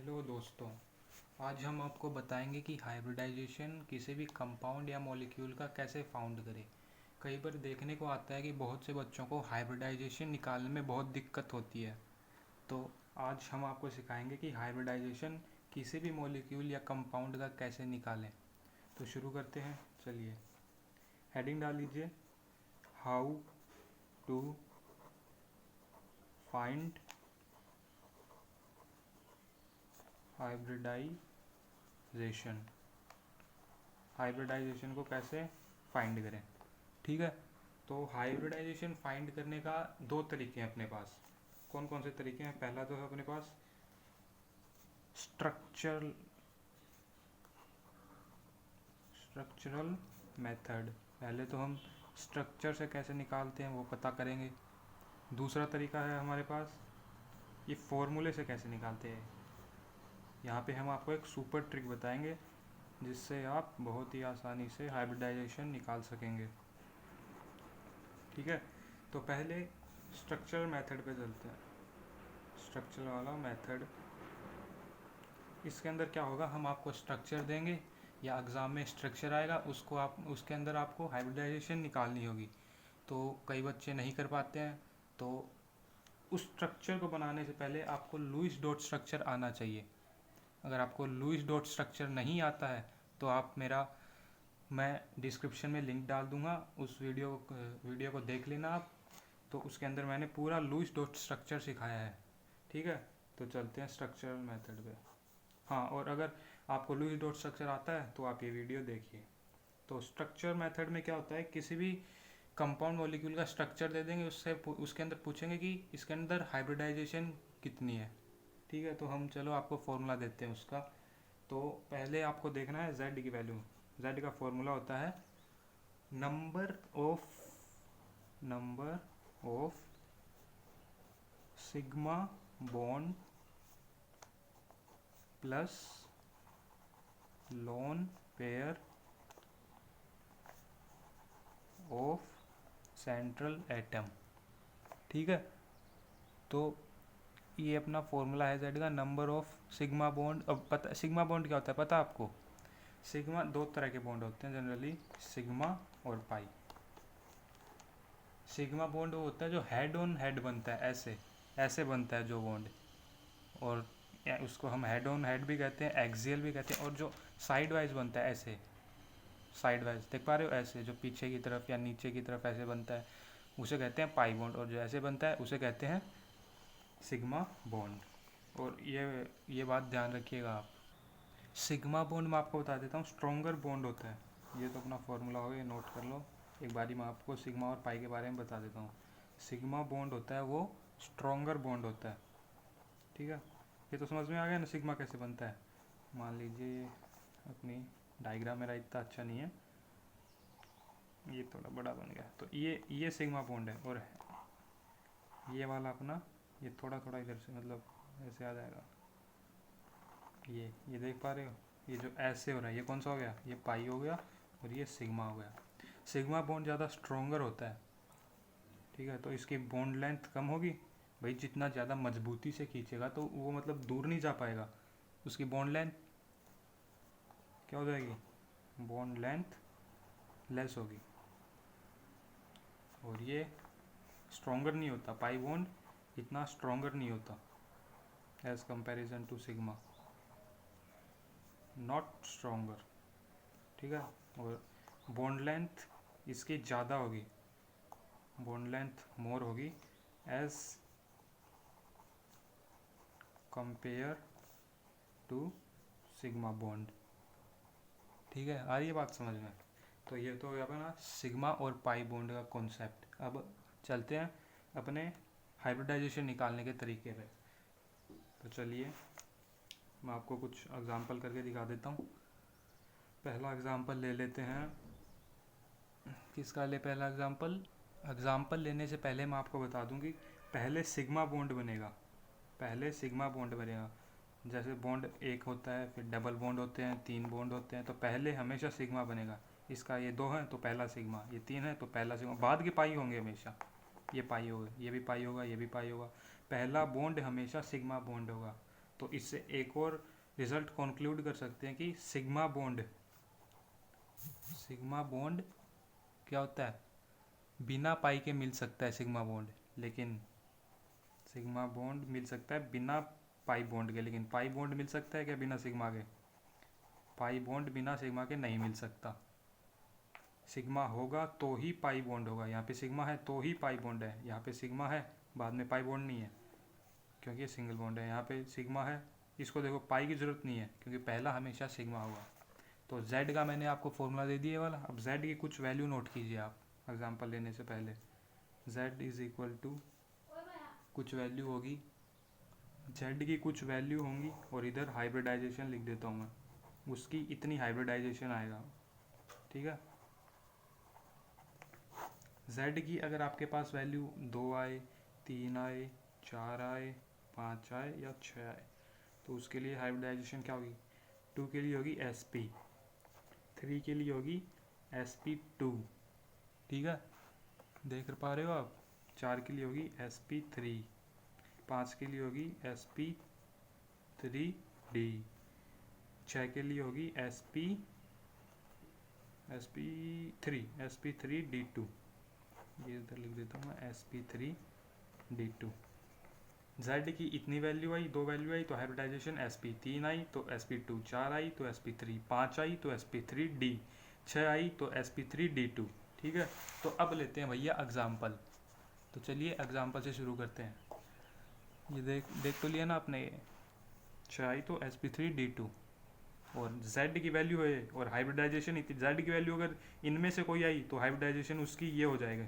Hello दोस्तों। आज हम आपको बताएंगे कि हाइब्रिडाइजेशन किसी भी कंपाउंड या मॉलिक्यूल का कैसे फाउंड करें। कई बार देखने को आता है कि बहुत से बच्चों को हाइब्रिडाइजेशन निकालने में बहुत दिक्कत होती है। तो आज हम आपको सिखाएंगे कि हाइब्रिडाइजेशन किसी भी मॉलिक्यूल या कंपाउंड का कैसे निकालें। तो शुरू करते हैं। चलिए, हेडिंग डाल लीजिए, how to find hybridization. Hybridization को कैसे फाइंड करें। ठीक है, तो हाइब्रिडाइजेशन फाइंड करने का दो तरीके हैं अपने पास। कौन कौन से तरीके हैं? पहला तो है अपने पास स्ट्रक्चरल मेथड। पहले तो हम स्ट्रक्चर से कैसे निकालते हैं वो पता करेंगे। दूसरा तरीका है हमारे पास ये फॉर्मूले से कैसे निकालते हैं। यहाँ पे हम आपको एक सुपर ट्रिक बताएंगे जिससे आप बहुत ही आसानी से हाइब्रिडाइजेशन निकाल सकेंगे। ठीक है, तो पहले स्ट्रक्चरल मेथड पे चलते हैं। स्ट्रक्चर वाला मेथड, इसके अंदर क्या होगा, हम आपको स्ट्रक्चर देंगे या एग्ज़ाम में स्ट्रक्चर आएगा, उसको आप उसके अंदर आपको हाइब्रिडाइजेशन निकालनी होगी। तो कई बच्चे नहीं कर पाते हैं, तो उस स्ट्रक्चर को बनाने से पहले आपको लुईस डॉट स्ट्रक्चर आना चाहिए। अगर आपको लुईस डॉट स्ट्रक्चर नहीं आता है तो आप मैं डिस्क्रिप्शन में लिंक डाल दूंगा, उस वीडियो को देख लेना आप। तो उसके अंदर मैंने पूरा लुईस डॉट स्ट्रक्चर सिखाया है। ठीक है, तो चलते हैं स्ट्रक्चरल मेथड पे। हाँ, और अगर आपको लुईस डॉट स्ट्रक्चर आता है तो आप ये वीडियो देखिए। तो स्ट्रक्चर मेथड में क्या होता है, किसी भी कंपाउंड मॉलिक्यूल का स्ट्रक्चर दे देंगे, उसके अंदर पूछेंगे कि इसके अंदर हाइब्रिडाइजेशन कितनी है। ठीक है, तो हम चलो आपको फॉर्मूला देते हैं उसका। तो पहले आपको देखना है z की वैल्यू। z का फॉर्मूला होता है number of sigma bond plus lone pair of central atom. ठीक है, तो ये अपना फॉर्मूला है z का, नंबर ऑफ सिग्मा बॉन्ड। अब पता सिग्मा बॉन्ड क्या होता है, पता आपको? सिग्मा दो तरह के बॉन्ड होते हैं जनरली, सिग्मा और पाई। सिग्मा बॉन्ड वो होता है जो हेड ऑन हेड बनता है, ऐसे ऐसे बनता है जो बॉन्ड, और उसको हम हेड ऑन हेड भी कहते हैं, एक्सियल भी कहते हैं। और जो साइड वाइज बनता है, ऐसे साइड वाइज देख पा रहे हो, ऐसे जो पीछे की तरफ या नीचे की तरफ ऐसे बनता है, उसे कहते हैं पाई बॉन्ड। और जो ऐसे बनता है उसे कहते हैं सिग्मा बॉन्ड। और ये बात ध्यान रखिएगा आप। सिग्मा बॉन्ड मैं आपको बता देता हूँ, स्ट्रॉन्गर बॉन्ड होता है। ये तो अपना फॉर्मूला हो गया, नोट कर लो। एक बारी मैं आपको सिग्मा और पाई के बारे में बता देता हूँ। सिग्मा बॉन्ड होता है वो स्ट्रॉन्गर बॉन्ड होता है। ठीक है, ये तो समझ में आ गया ना सिग्मा कैसे बनता है। मान लीजिए अपनी डायग्राम मेरा इतना अच्छा नहीं है, ये थोड़ा बड़ा बन गया। तो ये सिग्मा बॉन्ड है, और ये वाला अपना ये थोड़ा थोड़ा इधर से मतलब ऐसे आ जाएगा। ये देख पा रहे हो, ये जो ऐसे हो रहा है ये कौन सा हो गया, ये पाई हो गया, और ये सिग्मा हो गया। सिग्मा बॉन्ड ज़्यादा स्ट्रोंगर होता है। ठीक है, तो इसकी बॉन्ड लेंथ कम होगी। भाई जितना ज़्यादा मजबूती से खींचेगा तो वो मतलब दूर नहीं जा पाएगा, उसकी बॉन्ड लेंथ क्या हो जाएगी, बॉन्ड लेंथ लेस होगी। और ये स्ट्रोंगर नहीं होता, पाई बॉन्ड इतना स्ट्रोंगर नहीं होता as comparison to sigma, not stronger. ठीक है, और बॉन्ड लेंथ इसकी ज़्यादा होगी, बॉन्ड लेंथ मोर होगी as compare to sigma bond. ठीक है, आ रही है बात समझ में? तो ये तो हो अपना सिग्मा और पाई बॉन्ड का कॉन्सेप्ट। अब चलते हैं अपने हाइब्रिडाइजेशन निकालने के तरीके पे। तो चलिए मैं आपको कुछ एग्जांपल करके दिखा देता हूँ। पहला एग्जांपल ले लेते हैं, किसका ले पहला एग्जांपल लेने से पहले मैं आपको बता दूं कि पहले सिग्मा बॉन्ड बनेगा, पहले सिग्मा बॉन्ड बनेगा। जैसे बॉन्ड एक होता है, फिर डबल बॉन्ड होते हैं, तीन बॉन्ड होते हैं, तो पहले हमेशा सिग्मा बनेगा। इसका ये दो है तो पहला सिग्मा, ये तीन है तो पहला सिग्मा, बाद के पाई होंगे हमेशा। ये पाई होगा, ये भी पाई होगा, ये भी पाई होगा। पहला बॉन्ड हमेशा सिग्मा बॉन्ड होगा। तो इससे एक और रिजल्ट कंक्लूड कर सकते हैं कि सिग्मा बॉन्ड क्या होता है, बिना पाई के मिल सकता है सिग्मा बॉन्ड, लेकिन सिग्मा बॉन्ड मिल सकता है बिना पाई बॉन्ड के, लेकिन पाई बॉन्ड मिल सकता है क्या बिना सिग्मा के? पाई बॉन्ड बिना सिग्मा के नहीं मिल सकता। सिग्मा होगा तो ही पाई बॉन्ड होगा। यहाँ पे सिग्मा है तो ही पाई बॉन्ड है, यहाँ पे सिग्मा है बाद में पाई बॉन्ड नहीं है क्योंकि ये सिंगल बॉन्ड है। यहाँ पे सिग्मा है, इसको देखो पाई की ज़रूरत नहीं है क्योंकि पहला हमेशा सिग्मा होगा। तो z का मैंने आपको फॉर्मूला दे दिया वाला। अब z की कुछ वैल्यू नोट कीजिए आप एग्जांपल लेने से पहले। z इज इक्वल टू कुछ वैल्यू होगी, z की कुछ वैल्यू होंगी और इधर हाइब्रिडाइजेशन लिख देता हूँ मैं, उसकी इतनी हाइब्रिडाइजेशन आएगा, ठीक है। z की अगर आपके पास वैल्यू 2 आए, 3 आए, 4 आए, 5 आए या 6 आए तो उसके लिए हाइब्रिडाइजेशन क्या होगी? 2 के लिए होगी sp, 3 के लिए होगी sp2, ठीक है, देख पा रहे हो आप। 4 के लिए होगी sp3, 5 के लिए होगी sp3d, 6 के लिए होगी sp3d2, ये इधर लिख देता हूँ मैं sp3d2। z की इतनी वैल्यू आई, 2 वैल्यू आई तो हाइब्रिडाइजेशन sp, 3 आई तो sp2, 4 आई तो sp3, 5 आई तो sp3d, 6 आई तो sp3d2, ठीक है। तो अब लेते हैं भैया एग्जाम्पल। तो चलिए एग्जाम्पल से शुरू करते हैं। ये देख तो लिया ना आपने, ये 6 आई तो sp3d2 और z की वैल्यू है और हाइब्रिडाइजेशन z की वैल्यू अगर इनमें से कोई आई तो हाइब्रिडाइजेशन उसकी ये हो जाएगा।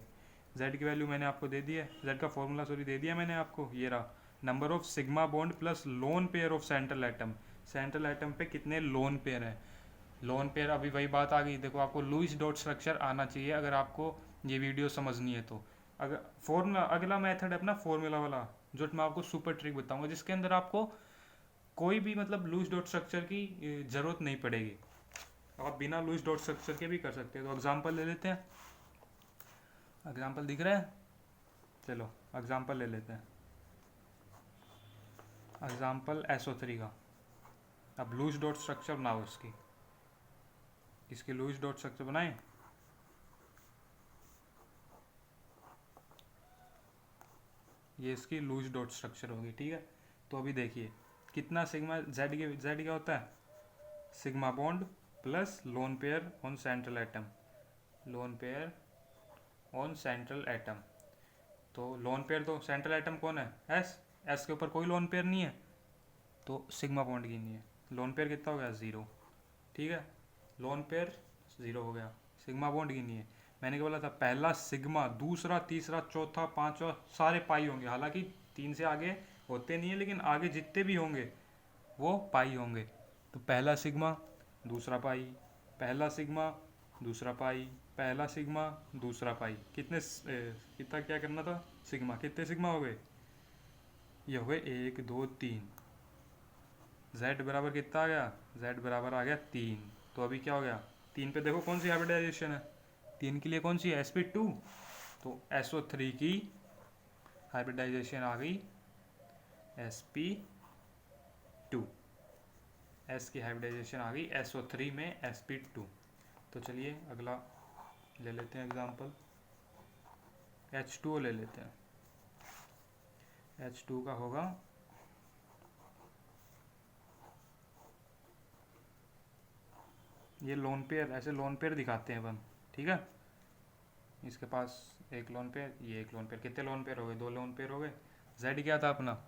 z की वैल्यू मैंने आपको दे दिया है, z का फॉर्मूला दे दिया मैंने आपको, ये रहा, number of sigma bond plus lone pair of central atom. Central atom पे कितने लोन पेयर हैं? लोन पेयर, अभी वही बात आ गई, देखो आपको लुईस डॉट स्ट्रक्चर आना चाहिए अगर आपको ये वीडियो समझनी है तो। अगर फॉर्मूला, अगला मेथड है अपना फॉर्मूला वाला, जो मैं आपको सुपर ट्रिक बताऊंगा जिसके अंदर आपको कोई भी मतलब लुईस डॉट स्ट्रक्चर की ज़रूरत नहीं पड़ेगी, आप बिना लुईस डॉट स्ट्रक्चर के भी कर सकते हैं। तो एग्जांपल ले लेते हैं, एग्जांपल दिख रहा है, चलो एग्जांपल ले लेते हैं। एग्जांपल SO3 का। अब लुईस डॉट स्ट्रक्चर बनाओ इसकी लुईस डॉट स्ट्रक्चर बनाएं। ये इसकी लुईस डॉट स्ट्रक्चर होगी, ठीक है। तो अभी देखिए कितना सिग्मा z क्या होता है, sigma bond plus lone pair on central atom, lone pair on central atom. तो लोन पेयर तो सेंट्रल एटम कौन है, s के ऊपर कोई लोन पेयर नहीं है तो सिग्मा बॉन्ड की नहीं है। लोन पेयर कितना हो गया, 0, ठीक है, लोन पेयर 0 हो गया, सिग्मा बॉन्ड की नहीं है। मैंने क्या बोला था, पहला सिग्मा, दूसरा, तीसरा, चौथा, पांचवा सारे पाई होंगे, हालांकि 3 से आगे होते नहीं है लेकिन आगे जितने भी होंगे वो पाई होंगे। तो पहला सिग्मा दूसरा पाई, पहला सिग्मा दूसरा पाई, पहला सिग्मा दूसरा पाई, कितना क्या करना था, सिग्मा, कितने सिग्मा हो गए, ये हो गए 1 2 3। z बराबर कितना आ गया, z बराबर आ गया 3। तो अभी क्या हो गया, 3 पे देखो कौन सी हाइब्रिडाइजेशन है, 3 के लिए कौन सी है, sp2, तो SO3 की हाइब्रिडाइजेशन आ गई sp2, s की हाइब्रिडाइजेशन आ गई SO3 में sp2। तो चलिए अगला ले लेते हैं एग्जांपल, H2O ले लेते हैं। H2 का होगा ये लोन पेयर, ऐसे लोन पेयर दिखाते हैं अपन, ठीक है। इसके पास एक लोन पेयर, ये एक लोन पेयर, कितने लोन पेयर हो गए, 2 लोन पेयर हो गए। z क्या था अपना,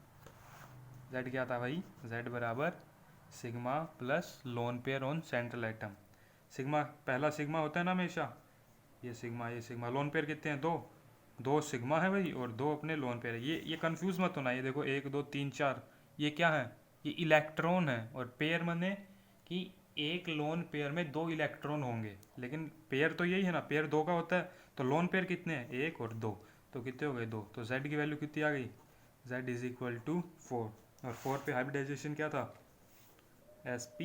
z क्या था भाई, z बराबर sigma plus lone pair on central atom. Sigma, पहला सिग्मा होता है ना हमेशा, ये सिग्मा, लोन पेयर कितने हैं, 2 सिग्मा है भाई और 2 अपने लोन पेयर है। ये कंफ्यूज मत होना, ये देखो 1 2 3 4, ये क्या है, ये इलेक्ट्रॉन है, और पेयर माने कि एक लोन पेयर में 2 इलेक्ट्रॉन होंगे, लेकिन पेयर तो यही है ना, पेयर 2 का होता है। तो लोन पेयर कितने हैं, 1 और 2, तो कितने हो गए, 2। तो z की वैल्यू कितनी आ गई, z इज इक्वल टू 4, और 4 पे हाइब्रिडाइजेशन क्या था, sp,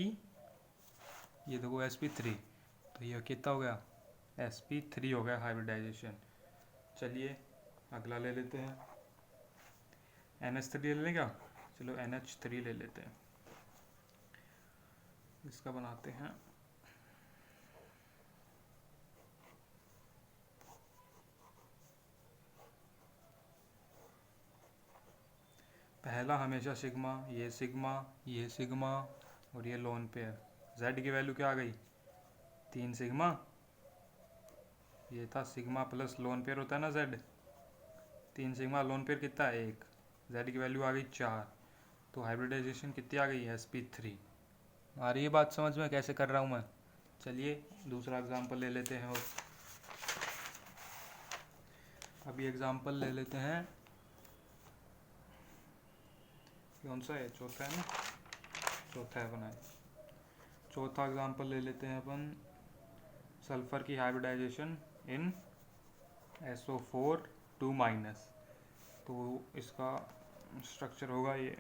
ये देखो sp3, तो ये कितना हो गया, sp3 हो गया हाइब्रिडाइजेशन। चलिए अगला ले लेते हैं, NH3 ले लें क्या, चलो NH3 ले लेते हैं, इसका बनाते हैं। पहला हमेशा सिग्मा, ये सिग्मा, ये सिग्मा और ये लोन पेयर। Z की वैल्यू क्या आ गई? 3 सिग्मा, ये था सिग्मा प्लस लोन पेयर होता है ना Z, 3 सिग्मा लोन पेयर कितना है? 1। Z की वैल्यू आ गई 4, तो हाइब्रिडाइजेशन कितनी आ गई? sp3। आ रही है बात समझ में कैसे कर रहा हूँ मैं? चलिए दूसरा एग्जांपल ले लेते हैं। और अभी एग्जांपल ले लेते हैं, कौन सा है? चौथा है ना, चौथा है बनाए। चौथा एग्जांपल ले लेते हैं अपन, सल्फर की हाइब्रिडाइजेशन इन SO4 2-। तो इसका स्ट्रक्चर होगा ये,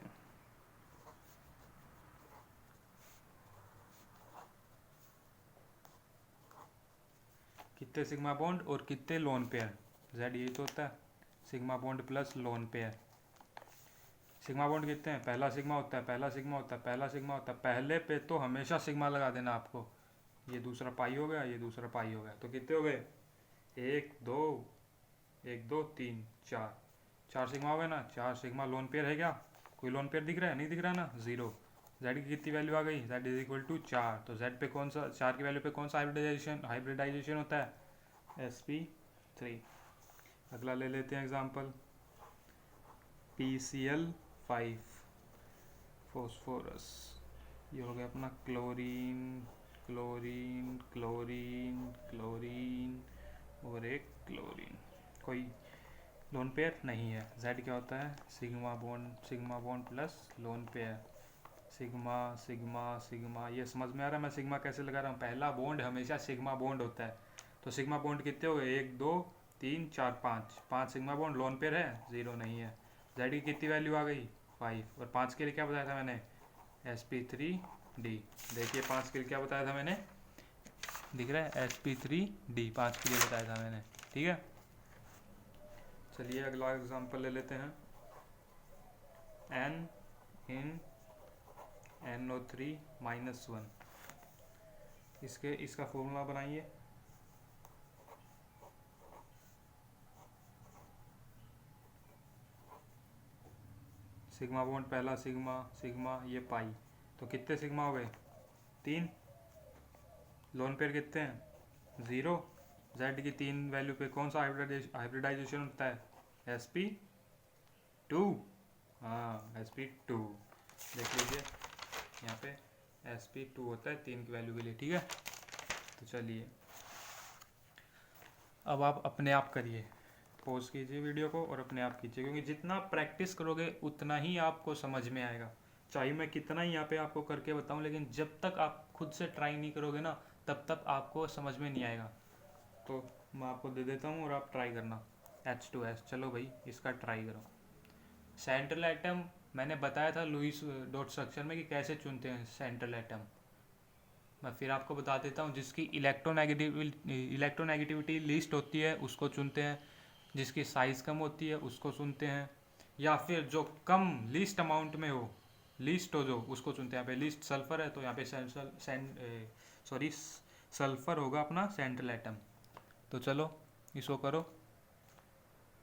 कितने सिग्मा बॉन्ड और कितने लोन पेयर? Z यही तो होता है, sigma bond plus lone pair. Sigma bond कितने हैं? पहला सिग्मा होता है, पहला सिग्मा होता है, पहला सिग्मा होता है। पहले पे तो हमेशा सिग्मा लगा देना आपको। ये दूसरा पाई हो गया, ये दूसरा पाई हो गया, तो कितने हो गए? 1 2 1 2 3 4, 4 सिग्मा हो गए ना। 4 सिग्मा लोन पेयर है क्या? कोई लोन पेयर दिख रहा है? नहीं दिख रहा ना, 0। Z की कितनी वैल्यू आ गई? Z is equal to 4। तो Z पे कौन सा, 4 की वैल्यू पे कौन सा हाइब्रिडाइजेशन होता है? sp3। अगला ले लेते हैं एग्जांपल, PCl5 फॉस्फोरस। ये हो गया अपना क्लोरीन क्लोरीन क्लोरीन क्लोरीन और एक क्लोरीन। कोई लोन पेयर नहीं है। Z क्या होता है? Sigma bond plus lone pair, sigma sigma sigma. ये समझ में आ रहा है मैं सिग्मा कैसे लगा रहा हूँ? पहला बॉन्ड हमेशा सिग्मा बॉन्ड होता है। तो सिग्मा बॉन्ड कितने हो गए? 1 2 3 4 5, 5 सिग्मा बॉन्ड। लोन पेयर है? 0 नहीं है। Z की कितनी वैल्यू आ गई? 5। और 5 के लिए क्या बताया था मैंने? sp3d। देखिए 5 के लिए क्या बताया था मैंने, दिख रहा है? sp3d 5 के लिए बताया था मैंने, ठीक है। चलिए अगला एग्जांपल ले लेते हैं, N in NO3-1। इसका फॉर्मूला बनाइए। सिग्मा बॉन्ड पहला सिग्मा सिग्मा, ये पाई, तो कितने सिग्मा हो गए? 3। लोन पेयर कितने हैं? 0। Z की 3 वैल्यू पे कौन सा हाइब्रिडाइजेशन होता है? sp2। हाँ sp2, देख लीजिए यहाँ पे sp2 होता है 3 की वैल्यू के लिए, ठीक है। तो चलिए अब आप अपने आप करिए, पॉज कीजिए वीडियो को और अपने आप कीजिए, क्योंकि जितना प्रैक्टिस करोगे उतना ही आपको समझ में आएगा। चाहे मैं कितना ही यहाँ पे आपको करके बताऊँ, लेकिन जब तक आप खुद से ट्राई नहीं करोगे ना, तब तक आपको समझ में नहीं आएगा। तो मैं आपको दे देता हूँ और आप ट्राई करना। H2S, चलो भाई इसका ट्राई करो। सेंट्रल एटम मैंने बताया था लुईस डॉट स्ट्रक्चर में कि कैसे चुनते हैं सेंट्रल एटम। मैं फिर आपको बता देता हूँ, जिसकी इलेक्ट्रोनेगेटिविटी लीस्ट होती है उसको चुनते हैं, जिसकी साइज़ कम होती है उसको चुनते हैं, या फिर जो कम लीस्ट अमाउंट में हो, लीस्ट हो जो, उसको चुनते हैं। यहाँ पे लीस्ट सल्फर है तो यहाँ पे सल्फर होगा अपना सेंट्रल एटम। तो चलो इसको करो,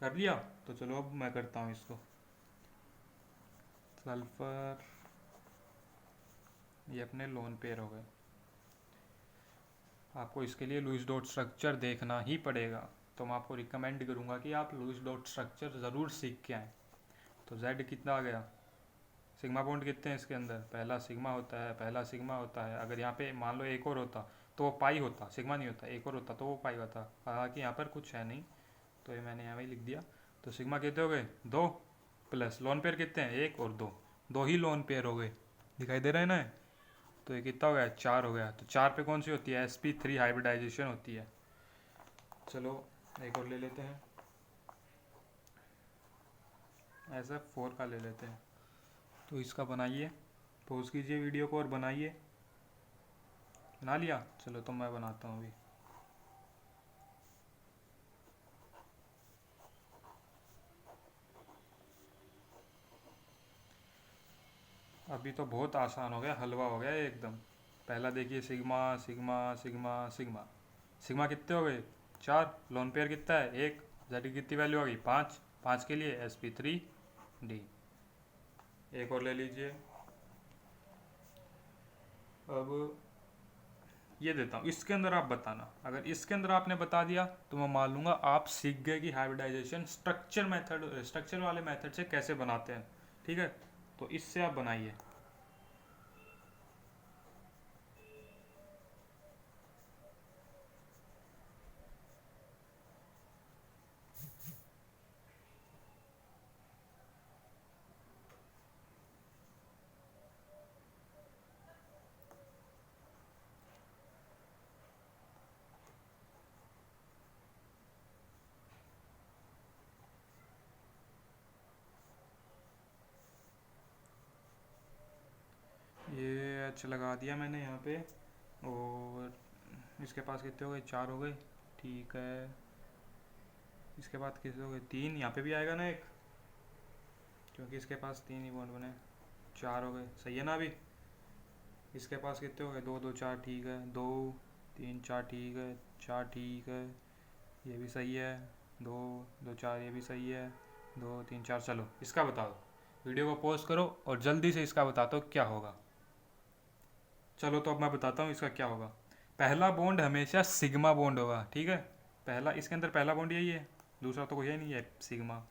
कर लिया? तो चलो अब मैं करता हूँ इसको। सल्फर, ये अपने लोन पेयर हो गए। आपको इसके लिए लुईस डॉट स्ट्रक्चर देखना ही पड़ेगा, तो मैं आपको रिकमेंड करूँगा कि आप लुईस डॉट स्ट्रक्चर ज़रूर सीख के आएँ। तो Z कितना आ गया? सिग्मा बॉन्ड कितने हैं इसके अंदर? पहला सिग्मा होता है, पहला सिग्मा होता है। अगर यहाँ पे मान लो एक और होता तो वो पाई होता, सिग्मा नहीं होता। एक और होता तो वो पाई होता, हालांकि यहाँ पर कुछ है नहीं तो ये मैंने यहाँ पे लिख दिया। तो सिग्मा कितने हो गए? 2 प्लस लोन पेयर कितने हैं? 1 और 2, 2 ही लोन पेयर हो गए, दिखाई दे रहा है ना। तो ये कितना हो गया? 4 हो गया। तो 4 पे कौन सी होती है? sp3 हाइब्रिडाइजेशन होती है। चलो एक और ले लेते हैं, ऐसा 4 का ले लेते हैं। तो इसका बनाइए, पॉज कीजिए वीडियो को और बनाइए। बना लिया? चलो तो मैं बनाता हूँ अभी। अभी तो बहुत आसान हो गया, हलवा हो गया ये एकदम। पहला देखिए, sigma sigma sigma sigma. Sigma कितने हो गए? 4। लोन पेयर कितना है? 1। जेड की कितनी वैल्यू आ गई? 5। 5 के लिए sp3d। एक और ले लीजिए। अब ये देता हूँ, इसके अंदर आप बताना। अगर इसके अंदर आपने बता दिया तो मैं मान लूँगा आप सीख गए कि हाइब्रिडाइजेशन स्ट्रक्चर वाले मेथड से कैसे बनाते हैं। ठीक है, तो इससे आप बनाइए। ये अच्छा लगा दिया मैंने यहाँ पे। और इसके पास कितने हो गए? 4 हो गए। ठीक है, इसके बाद कितने हो गए? 3। यहाँ पे भी आएगा ना एक, क्योंकि इसके पास 3 ही बॉन्ड बने। 4 हो गए, सही है ना अभी? इसके पास कितने हो गए? 2 2 4, ठीक है। 2 3 4, ठीक है। 4, ठीक है। ये भी सही है। 2 2 4, ये भी सही है। 2 3 4, चलो इसका बता दो। वीडियो को पॉज करो और जल्दी से इसका बता दो क्या होगा। चलो तो अब मैं बताता हूँ इसका क्या होगा। पहला बॉन्ड हमेशा सिग्मा बॉन्ड होगा, ठीक है। पहला, इसके अंदर पहला बॉन्ड यही है, दूसरा तो कोई है नहीं, है सिग्मा।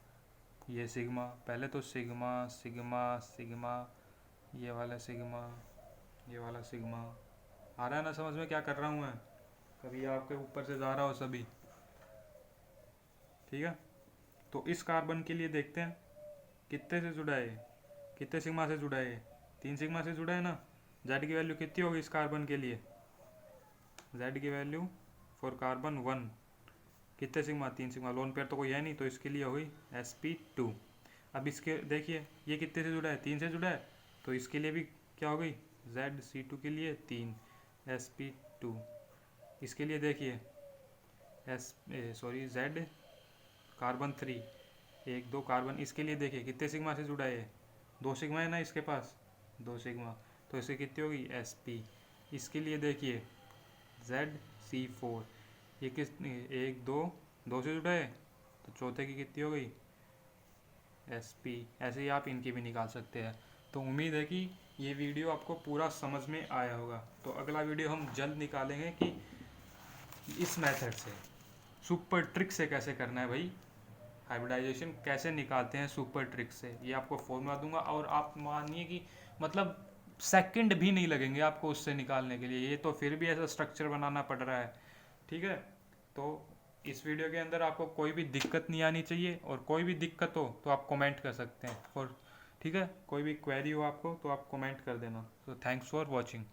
ये सिग्मा, पहले तो सिग्मा सिग्मा सिग्मा, ये वाला सिग्मा, ये वाला सिग्मा। आ रहा है ना समझ में क्या कर रहा हूँ मैं? कभी आपके ऊपर से जा रहा हो सभी। ठीक है, तो इस कार्बन के लिए देखते हैं कितने से जुड़ा है, कितने सिग्मा से जुड़ा है। 3 सिग्मा से जुड़ा है ना। जेड की वैल्यू कितनी होगी इस कार्बन के लिए? जेड की वैल्यू फॉर कार्बन 1। कितने सिग्मा? 3 सिग्मा। लोन पेयर तो कोई है नहीं, तो इसके लिए होगी sp2। अब इसके देखिए, ये कितने से जुड़ा है? 3 से जुड़ा है, तो इसके लिए भी क्या हो गई? zc2 के लिए 3 sp2। इसके लिए देखिए z कार्बन 3, 1 2 कार्बन। इसके लिए देखिए कितने सिग्मा से जुड़ा है? 2 सिग्मा है ना इसके पास, 2 सिग्मा, तो इससे कितनी होगी? sp। इसके लिए देखिए zc4, ये किस 1 2 2 से जुड़ा है, तो चौथे की कितनी हो गई? sp। ऐसे ही आप इनकी भी निकाल सकते हैं। तो उम्मीद है कि ये वीडियो आपको पूरा समझ में आया होगा। तो अगला वीडियो हम जल्द निकालेंगे कि इस मेथड से, सुपर ट्रिक से कैसे करना है भाई, हाइब्रिडाइजेशन कैसे निकालते हैं सुपर ट्रिक से। ये आपको फॉर्मूला दूंगा और आप मानिए कि मतलब सेकंड भी नहीं लगेंगे आपको उससे निकालने के लिए। ये तो फिर भी ऐसा स्ट्रक्चर बनाना पड़ रहा है। ठीक है, तो इस वीडियो के अंदर आपको कोई भी दिक्कत नहीं आनी चाहिए, और कोई भी दिक्कत हो तो आप कमेंट कर सकते हैं। और ठीक है, कोई भी क्वेरी हो आपको तो आप कमेंट कर देना। तो थैंक्स फॉर वॉचिंग।